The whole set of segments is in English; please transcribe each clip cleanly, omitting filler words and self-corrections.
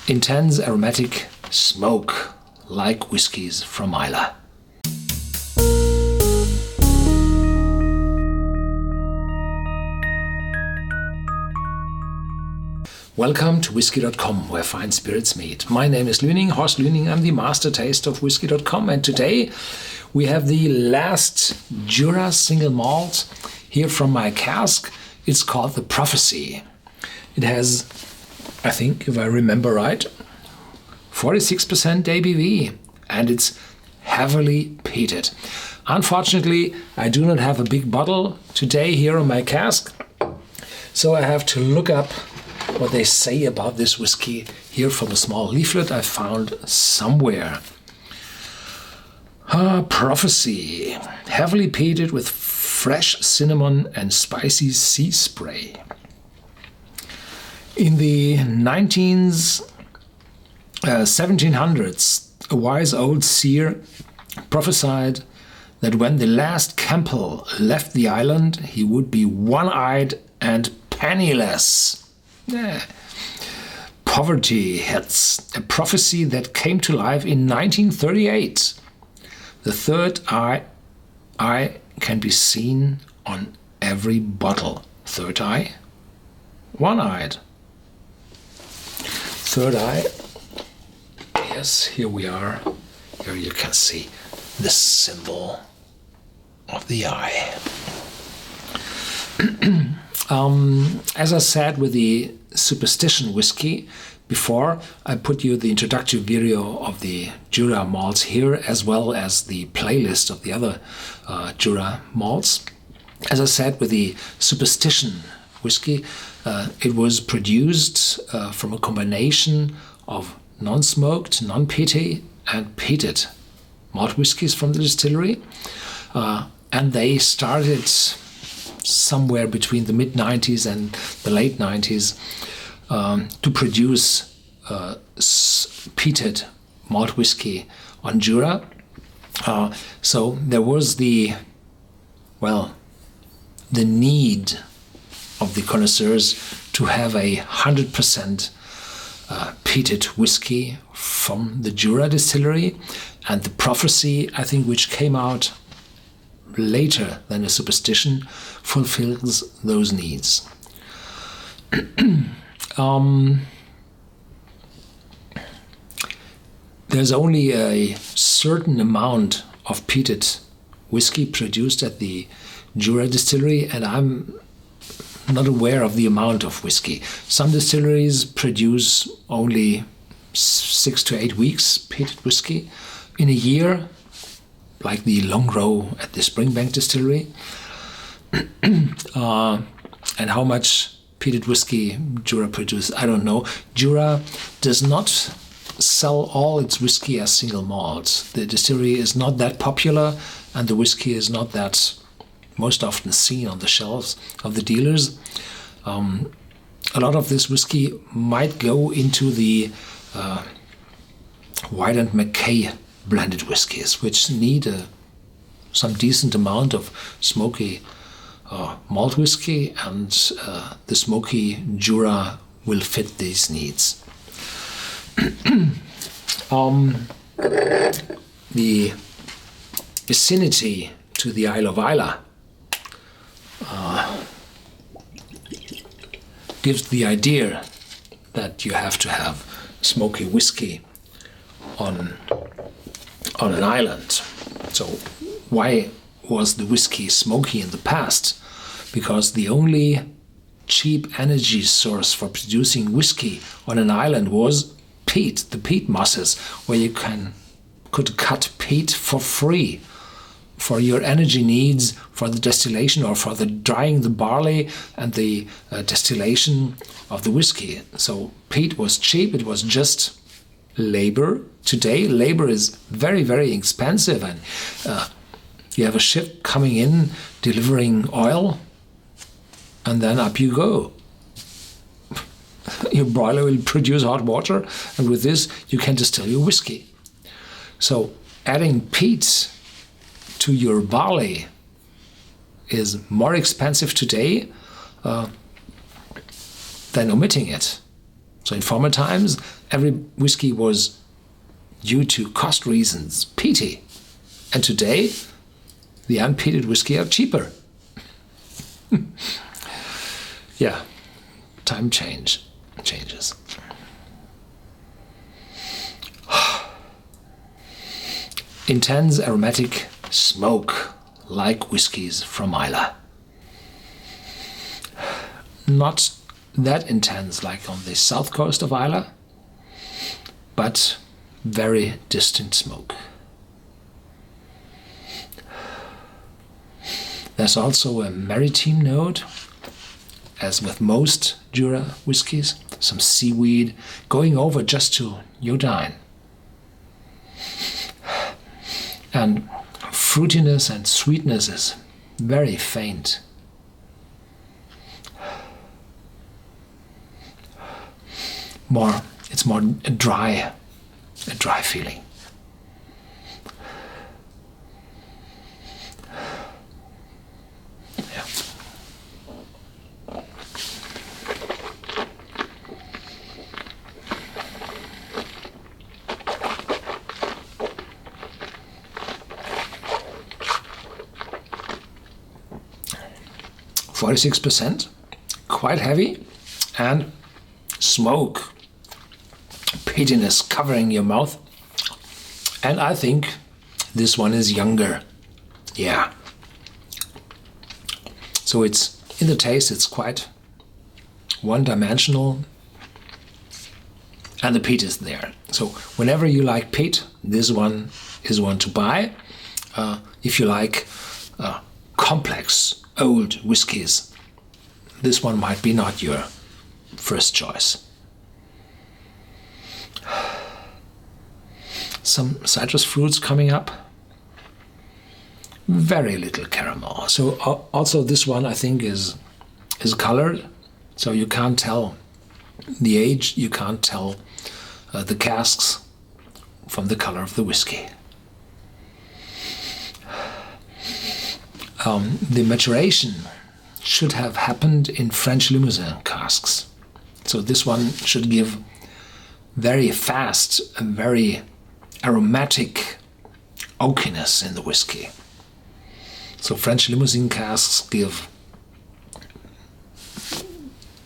intense aromatic smoke like whiskies from Islay. Welcome to Whisky.com, where fine spirits meet. My name is Lüning, Horst Lüning. I'm the master taster of Whisky.com, and today we have the last Jura single malt here from my cask. It's called the Prophecy. It has, I think, if I remember right, 46% ABV, and it's heavily peated. Unfortunately, I do not have a big bottle today here on my cask, so I have to look up what they say about this whiskey here from a small leaflet I found somewhere. Prophecy, heavily peated with fresh cinnamon and spicy sea spray. In the 1700s, a wise old seer prophesied that when the last Campbell left the island, he would be one-eyed and penniless. Poverty hits, a prophecy that came to life in 1938. The third eye can be seen on every bottle. Third eye, one-eyed. Third eye, yes, here we are. Here you can see the symbol of the eye. As I said with the Superstition whiskey before, I put you the introductory video of the Jura malts here, as well as the playlist of the other Jura malts. As I said with the Superstition whiskey, it was produced from a combination of non-smoked, non-peaty and peated malt whiskies from the distillery, and they started somewhere between the mid-90s and the late 90s to produce peated malt whiskey on Jura. So there was the need of the connoisseurs to have 100% peated whiskey from the Jura distillery, and the Prophecy, I think, which came out later than a Superstition, fulfills those needs. There's only a certain amount of peated whiskey produced at the Jura distillery, and I'm not aware of the amount of whiskey. Some distilleries produce only 6 to 8 weeks peated whiskey in a year, like the Long Row at the Springbank distillery. And how much peated whiskey Jura produces, I don't know. Jura does not sell all its whiskey as single malt. The distillery is not that popular, and the whiskey is not that most often seen on the shelves of the dealers. A lot of this whiskey might go into the White and Mackay blended whiskies, which need some decent amount of smoky malt whiskey, and the smoky Jura will fit these needs. The vicinity to the Isle of Islay gives the idea that you have to have smoky whiskey on an island. So why was the whiskey smoky in the past? Because the only cheap energy source for producing whiskey on an island was peat, the peat mosses, where you could cut peat for free for your energy needs, for the distillation or for the drying the barley and the distillation of the whiskey. So peat was cheap, it was just labor. Today, labor is very, very expensive, and you have a ship coming in delivering oil, and then up you go. Your boiler will produce hot water, and with this you can distill your whiskey. So adding peat to your barley is more expensive today than omitting it. So in former times, every whiskey was, due to cost reasons, peaty. And today, the unpeated whiskey are cheaper. Yeah, time changes. Intense aromatic smoke, like whiskies from Islay. Not that intense like on the south coast of Islay, but very distinct smoke. There's also a maritime note, as with most Jura whiskies, some seaweed going over just to iodine. And fruitiness and sweetness is very faint. It's more a dry feeling. Yeah. %, quite heavy, and smoke, peatiness covering your mouth. And I think this one is younger. Yeah. So it's, in the taste, it's quite one-dimensional, and the peat is there. So whenever you like peat, this one is one to buy. If you like complex old whiskies, this one might be not your first choice. Some citrus fruits coming up. Very little caramel. So also this one I think is colored, so you can't tell the age, you can't tell the casks from the color of the whiskey. The maturation should have happened in French Limousin casks. So this one should give very fast and very aromatic oakiness in the whiskey. So French Limousin casks give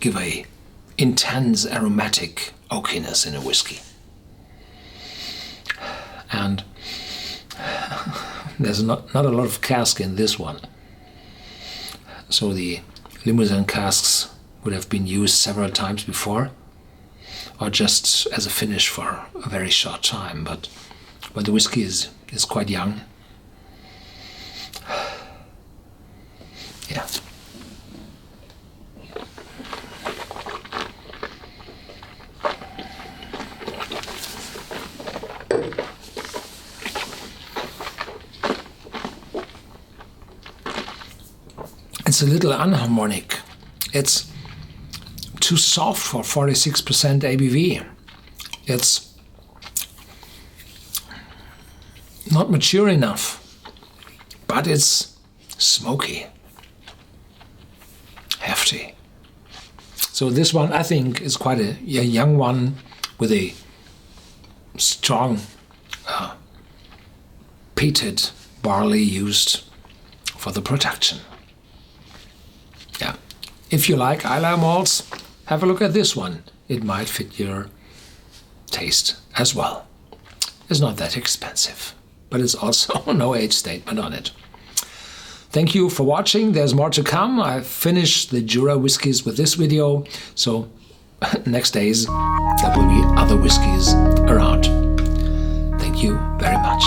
a intense aromatic oakiness in a whiskey. And there's not a lot of cask in this one. So the Limousin casks would have been used several times before, or just as a finish for a very short time. But the whiskey is quite young. Yeah. It's a little unharmonic. It's too soft for 46% ABV. It's not mature enough, but it's smoky, hefty. So this one I think is quite a young one with a strong peated barley used for the production. Yeah. If you like Islay malts, have a look at this one. It might fit your taste as well. It's not that expensive, but it's also no age statement on it. Thank you for watching. There's more to come. I've finished the Jura whiskies with this video, so next days there will be other whiskies around. Thank you very much.